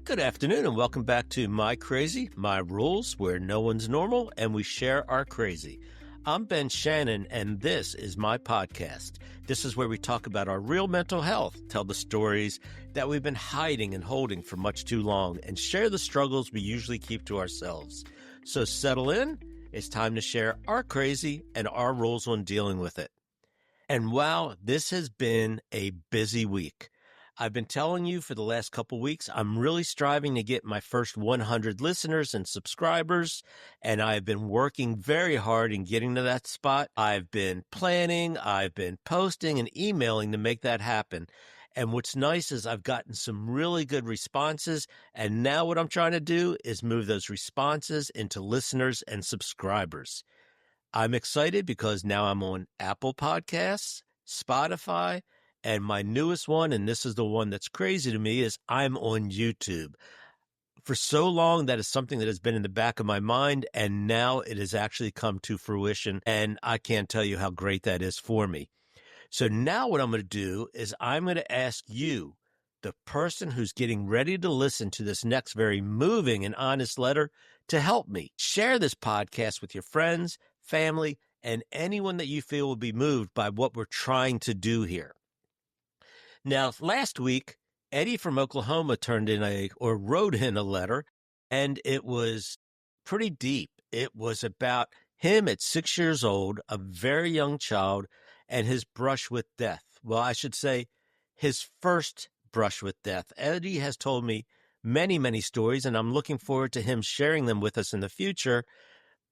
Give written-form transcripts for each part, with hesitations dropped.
Good afternoon and welcome back to My Crazy, My Rules, where no one's normal and we share our crazy. I'm Ben Shannon and this is my podcast. This is where we talk about our real mental health, tell the stories that we've been hiding and holding for much too long, and share the struggles we usually keep to ourselves. So settle in, it's time to share our crazy and our rules on dealing with it. And wow, this has been a busy week. I've been telling you for the last couple weeks, I'm really striving to get my first 100 listeners and subscribers, and I've been working very hard in getting to that spot. I've been planning, I've been posting and emailing to make that happen. And what's nice is I've gotten some really good responses, and now what I'm trying to do is move those responses into listeners and subscribers. I'm excited because now I'm on Apple Podcasts, Spotify, and my newest one, and this is the one that's crazy to me, is I'm on YouTube. For so long, that is something that has been in the back of my mind, and now it has actually come to fruition, and I can't tell you how great that is for me. So now what I'm going to do is I'm going to ask you, the person who's getting ready to listen to this next very moving and honest letter, to help me. Share this podcast with your friends, family, and anyone that you feel will be moved by what we're trying to do here. Now, last week, Eddie from Oklahoma wrote in a letter, and it was pretty deep. It was about him at 6 years old, a very young child, and his brush with death. Well, I should say his first brush with death. Eddie has told me many, many stories, and I'm looking forward to him sharing them with us in the future.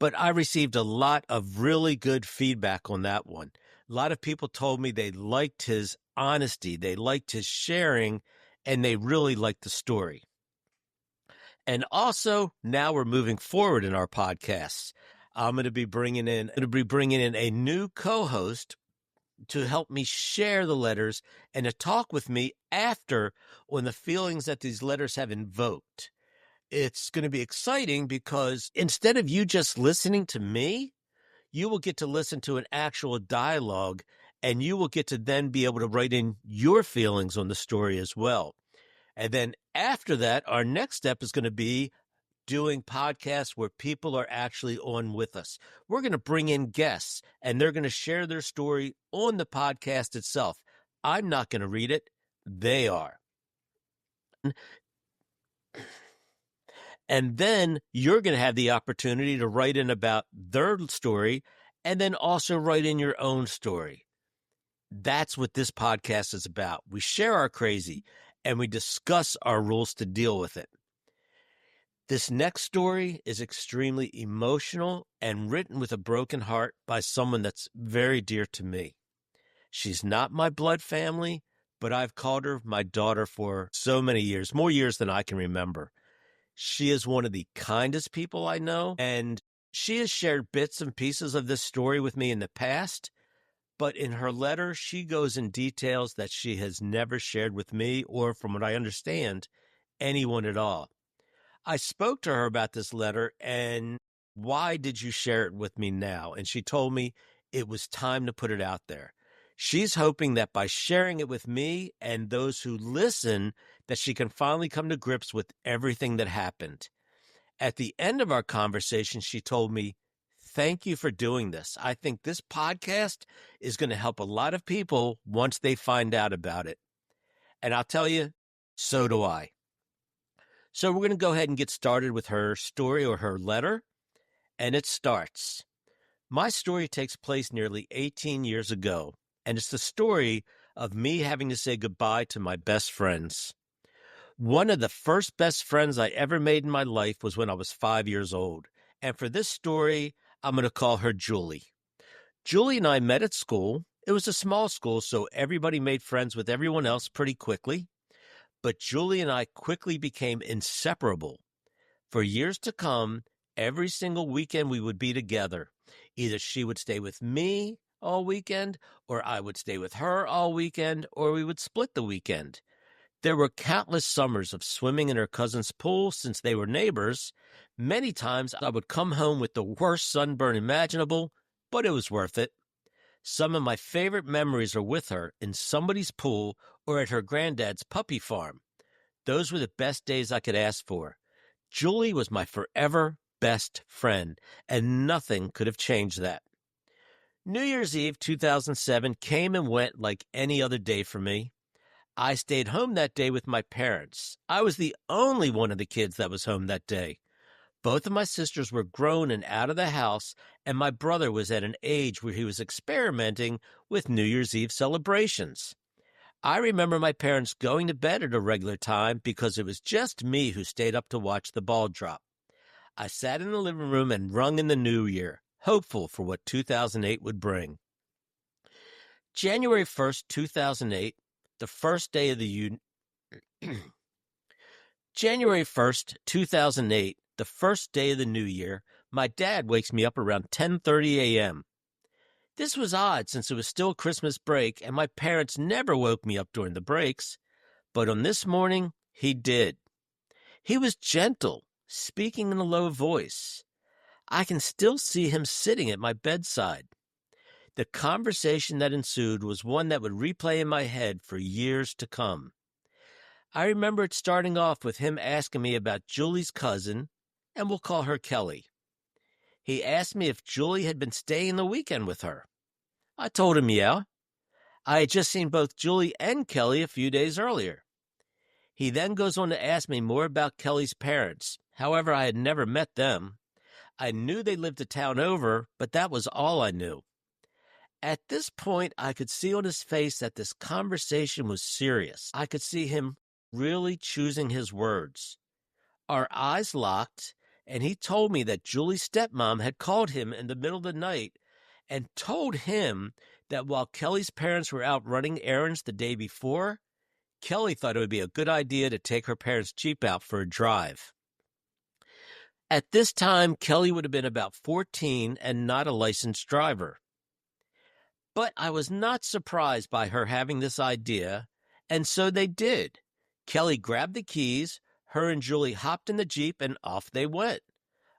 But I received a lot of really good feedback on that one. A lot of people told me they liked his honesty, they liked his sharing, and they really liked the story. And also, now we're moving forward in our podcasts. I'm going to be bringing in a new co-host to help me share the letters and to talk with me after on the feelings that these letters have invoked. It's going to be exciting because instead of you just listening to me, you will get to listen to an actual dialogue, and you will get to then be able to write in your feelings on the story as well. And then after that, our next step is going to be doing podcasts where people are actually on with us. We're going to bring in guests, and they're going to share their story on the podcast itself. I'm not going to read it. They are. And then you're going to have the opportunity to write in about their story and then also write in your own story. That's what this podcast is about. We share our crazy and we discuss our rules to deal with it. This next story is extremely emotional and written with a broken heart by someone that's very dear to me. She's not my blood family, but I've called her my daughter for so many years, more years than I can remember. She is one of the kindest people I know, and she has shared bits and pieces of this story with me in the past, but in her letter, she goes in details that she has never shared with me or, from what I understand, anyone at all. I spoke to her about this letter and why did you share it with me now? And she told me it was time to put it out there. She's hoping that by sharing it with me and those who listen, that she can finally come to grips with everything that happened. At the end of our conversation, she told me, "Thank you for doing this. I think this podcast is going to help a lot of people once they find out about it." And I'll tell you, so do I. So we're going to go ahead and get started with her story or her letter. And it starts. My story takes place nearly 18 years ago, and it's the story of me having to say goodbye to my best friends. One of the first best friends I ever made in my life was when I was 5 years old. And for this story, I'm going to call her Julie. Julie and I met at school. It was a small school, so everybody made friends with everyone else pretty quickly. But Julie and I quickly became inseparable. For years to come, every single weekend we would be together. Either she would stay with me all weekend, or I would stay with her all weekend, or we would split the weekend. There were countless summers of swimming in her cousin's pool since they were neighbors. Many times I would come home with the worst sunburn imaginable, but it was worth it. Some of my favorite memories are with her in somebody's pool or at her granddad's puppy farm. Those were the best days I could ask for. Julie was my forever best friend, and nothing could have changed that. New Year's Eve 2007 came and went like any other day for me. I stayed home that day with my parents. I was the only one of the kids that was home that day. Both of my sisters were grown and out of the house, and my brother was at an age where he was experimenting with New Year's Eve celebrations. I remember my parents going to bed at a regular time because it was just me who stayed up to watch the ball drop. I sat in the living room and rung in the new year, hopeful for what 2008 would bring. January 1st, 2008, the first day of the January 1st, 2008, the first day of the new year, my dad wakes me up around 10:30 a.m. This was odd since it was still Christmas break and my parents never woke me up during the breaks, but on this morning, he did. He was gentle, speaking in a low voice. I can still see him sitting at my bedside. The conversation that ensued was one that would replay in my head for years to come. I remember it starting off with him asking me about Julie's cousin, and we'll call her Kelly. He asked me if Julie had been staying the weekend with her. I told him yeah. I had just seen both Julie and Kelly a few days earlier. He then goes on to ask me more about Kelly's parents. However, I had never met them. I knew they lived a town over, but that was all I knew. At this point, I could see on his face that this conversation was serious. I could see him really choosing his words. Our eyes locked, and he told me that Julie's stepmom had called him in the middle of the night and told him that while Kelly's parents were out running errands the day before, Kelly thought it would be a good idea to take her parents' Jeep out for a drive. At this time, Kelly would have been about 14 and not a licensed driver. But I was not surprised by her having this idea, and so they did. Kelly grabbed the keys, her and Julie hopped in the Jeep, and off they went.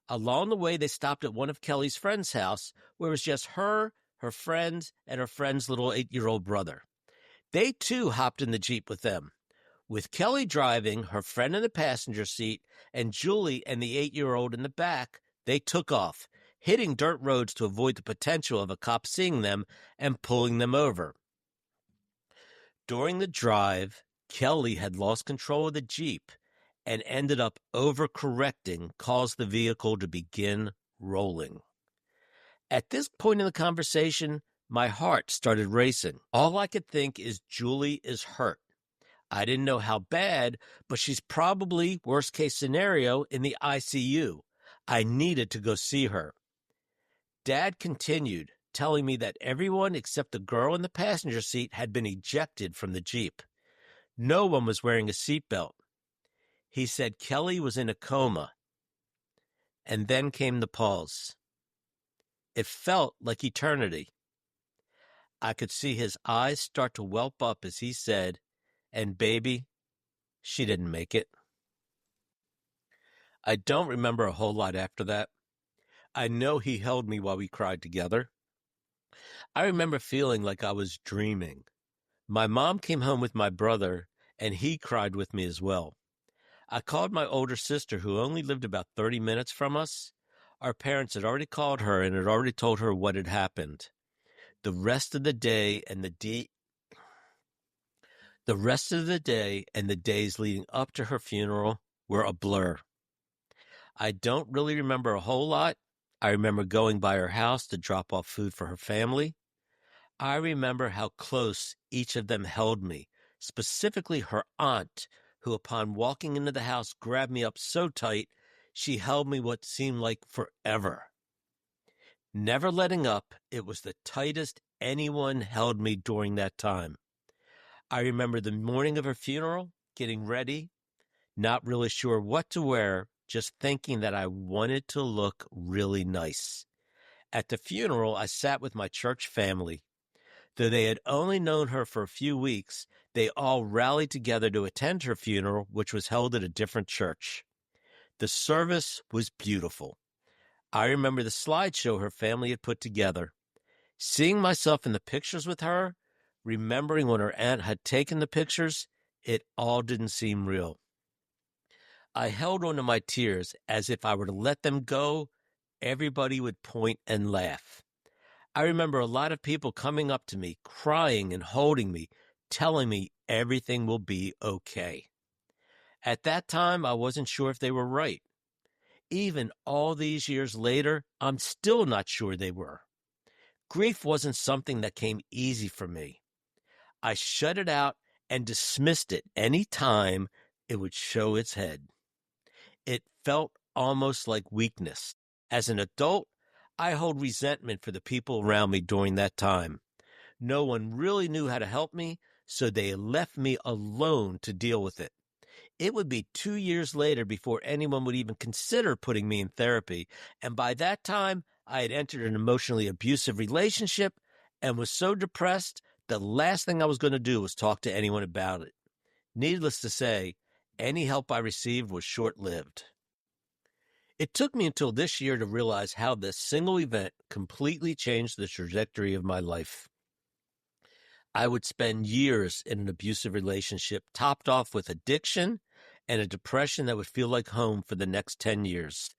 Along the way, they stopped at one of Kelly's friend's house, where it was just her friends, and her friend's little 8-year-old brother. They, too, hopped in the Jeep with them. With Kelly driving, her friend in the passenger seat, and Julie and the 8-year-old in the back, they took off, hitting dirt roads to avoid the potential of a cop seeing them and pulling them over. During the drive, Kelly had lost control of the Jeep and ended up overcorrecting, caused the vehicle to begin rolling. At this point in the conversation, my heart started racing. All I could think is Julie is hurt. I didn't know how bad, but she's probably, worst case scenario, in the ICU. I needed to go see her. Dad continued, telling me that everyone except the girl in the passenger seat had been ejected from the Jeep. No one was wearing a seatbelt. He said Kelly was in a coma. And then came the pause. It felt like eternity. I could see his eyes start to whelp up as he said, "And baby, she didn't make it." I don't remember a whole lot after that. I know he held me while we cried together. I remember feeling like I was dreaming. My mom came home with my brother, and he cried with me as well. I called my older sister, who only lived about 30 minutes from us. Our parents had already called her and had already told her what had happened. The rest of the day and the days leading up to her funeral were a blur. I don't really remember a whole lot. I remember going by her house to drop off food for her family. I remember how close each of them held me, specifically her aunt, who upon walking into the house grabbed me up so tight she held me what seemed like forever. Never letting up, it was the tightest anyone held me during that time. I remember the morning of her funeral, getting ready, not really sure what to wear, just thinking that I wanted to look really nice. At the funeral, I sat with my church family. Though they had only known her for a few weeks, they all rallied together to attend her funeral, which was held at a different church. The service was beautiful. I remember the slideshow her family had put together. Seeing myself in the pictures with her, remembering when her aunt had taken the pictures, it all didn't seem real. I held on to my tears as if I were to let them go, everybody would point and laugh. I remember a lot of people coming up to me, crying and holding me, telling me everything will be okay. At that time, I wasn't sure if they were right. Even all these years later, I'm still not sure they were. Grief wasn't something that came easy for me. I shut it out and dismissed it any time it would show its head. It felt almost like weakness. As an adult, I hold resentment for the people around me during that time. No one really knew how to help me, so they left me alone to deal with it. It would be 2 years later before anyone would even consider putting me in therapy, and by that time, I had entered an emotionally abusive relationship and was so depressed, the last thing I was going to do was talk to anyone about it. Needless to say, any help I received was short-lived. It took me until this year to realize how this single event completely changed the trajectory of my life. I would spend years in an abusive relationship, topped off with addiction and a depression that would feel like home for the next 10 years.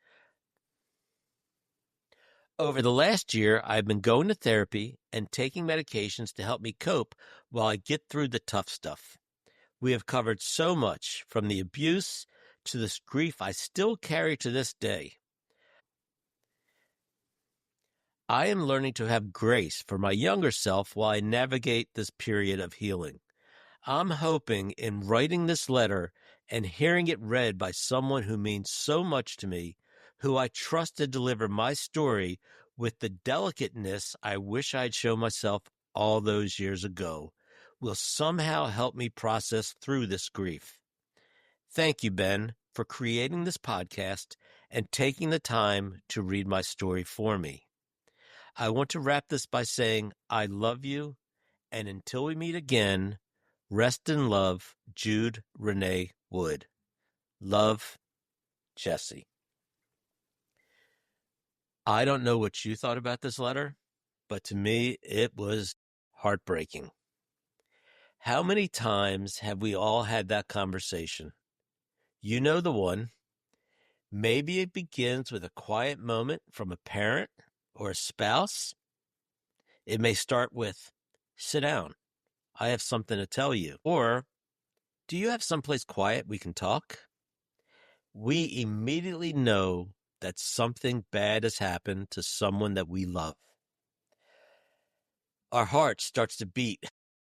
Over the last year, I've been going to therapy and taking medications to help me cope while I get through the tough stuff. We have covered so much, from the abuse to this grief I still carry to this day. I am learning to have grace for my younger self while I navigate this period of healing. I'm hoping in writing this letter and hearing it read by someone who means so much to me, who I trust to deliver my story with the delicateness I wish I'd shown myself all those years ago, will somehow help me process through this grief. Thank you, Ben, for creating this podcast and taking the time to read my story for me. I want to wrap this by saying I love you, and until we meet again, rest in love, Jude Renee Wood. Love, Jesse. I don't know what you thought about this letter, but to me, it was heartbreaking. How many times have we all had that conversation? You know the one. Maybe it begins with a quiet moment from a parent or a spouse. It may start with, sit down, I have something to tell you. Or, do you have someplace quiet we can talk? We immediately know that something bad has happened to someone that we love. Our heart starts to beat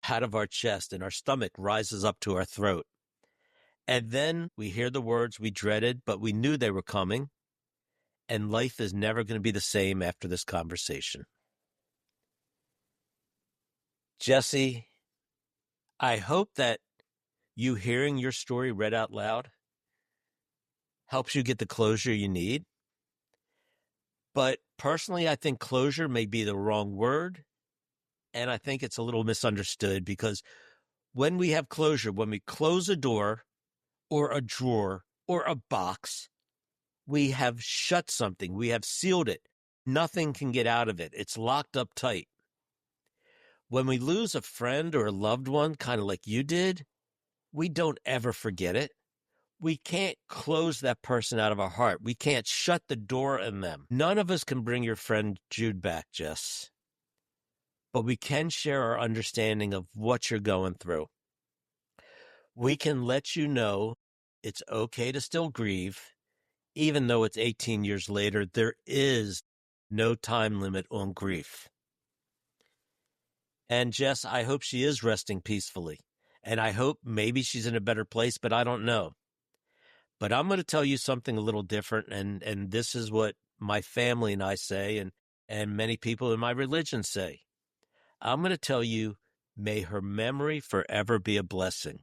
out of our chest and our stomach rises up to our throat. And then we hear the words we dreaded, but we knew they were coming. And life is never going to be the same after this conversation. Jesse, I hope that you hearing your story read out loud helps you get the closure you need. But personally, I think closure may be the wrong word. And I think it's a little misunderstood, because when we have closure, when we close a door or a drawer or a box, we have shut something. We have sealed it. Nothing can get out of it. It's locked up tight. When we lose a friend or a loved one, kind of like you did, we don't ever forget it. We can't close that person out of our heart. We can't shut the door on them. None of us can bring your friend Jude back, Jess. But we can share our understanding of what you're going through. We can let you know it's okay to still grieve, even though it's 18 years later. There is no time limit on grief. And Jess, I hope she is resting peacefully. And I hope maybe she's in a better place, but I don't know. But I'm going to tell you something a little different, and this is what my family and I say, and many people in my religion say. I'm going to tell you, may her memory forever be a blessing.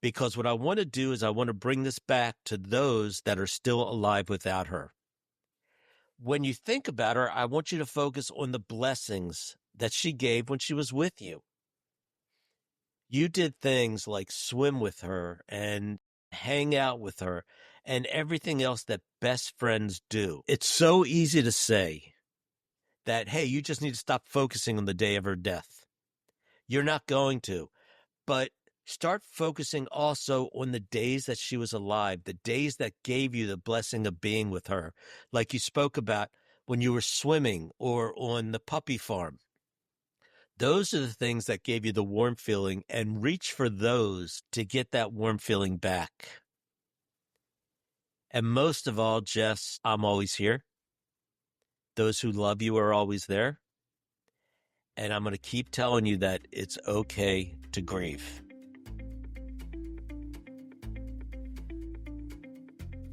Because what I want to do is I want to bring this back to those that are still alive without her. When you think about her, I want you to focus on the blessings that she gave when she was with you. You did things like swim with her and hang out with her and everything else that best friends do. It's so easy to say that, hey, you just need to stop focusing on the day of her death. You're not going to. But Start focusing also on the days that she was alive, the days that gave you the blessing of being with her, like you spoke about when you were swimming or on the puppy farm. Those are the things that gave you the warm feeling, and reach for those to get that warm feeling back. And most of all, Jess, I'm always here. Those who love you are always there. And I'm going to keep telling you that it's okay to grieve.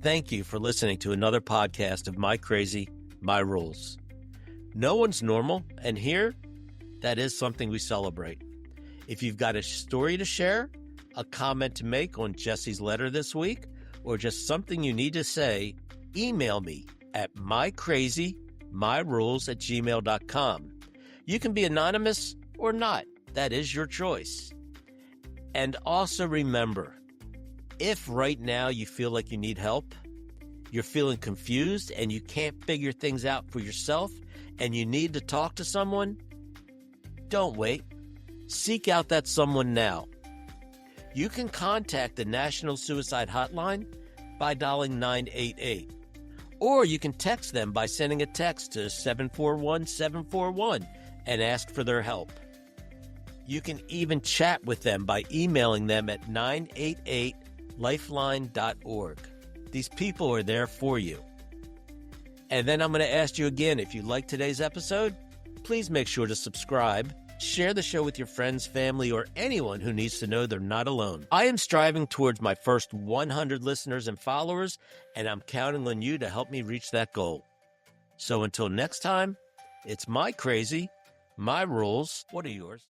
Thank you for listening to another podcast of My Crazy, My Rules. No one's normal, and here, that is something we celebrate. If you've got a story to share, a comment to make on Jesse's letter this week, or just something you need to say, email me at mycrazymyrules@gmail.com. You can be anonymous or not. That is your choice. And also remember, if right now you feel like you need help, you're feeling confused and you can't figure things out for yourself, and you need to talk to someone, don't wait. Seek out that someone now. You can contact the National Suicide Hotline by dialing 988. Or you can text them by sending a text to 741-741 and ask for their help. You can even chat with them by emailing them at 988lifeline.org. These people are there for you. And then I'm going to ask you again, if you like today's episode, please make sure to subscribe, share the show with your friends, family, or anyone who needs to know they're not alone. I am striving towards my first 100 listeners and followers, and I'm counting on you to help me reach that goal. So until next time, it's my crazy, my rules. What are yours?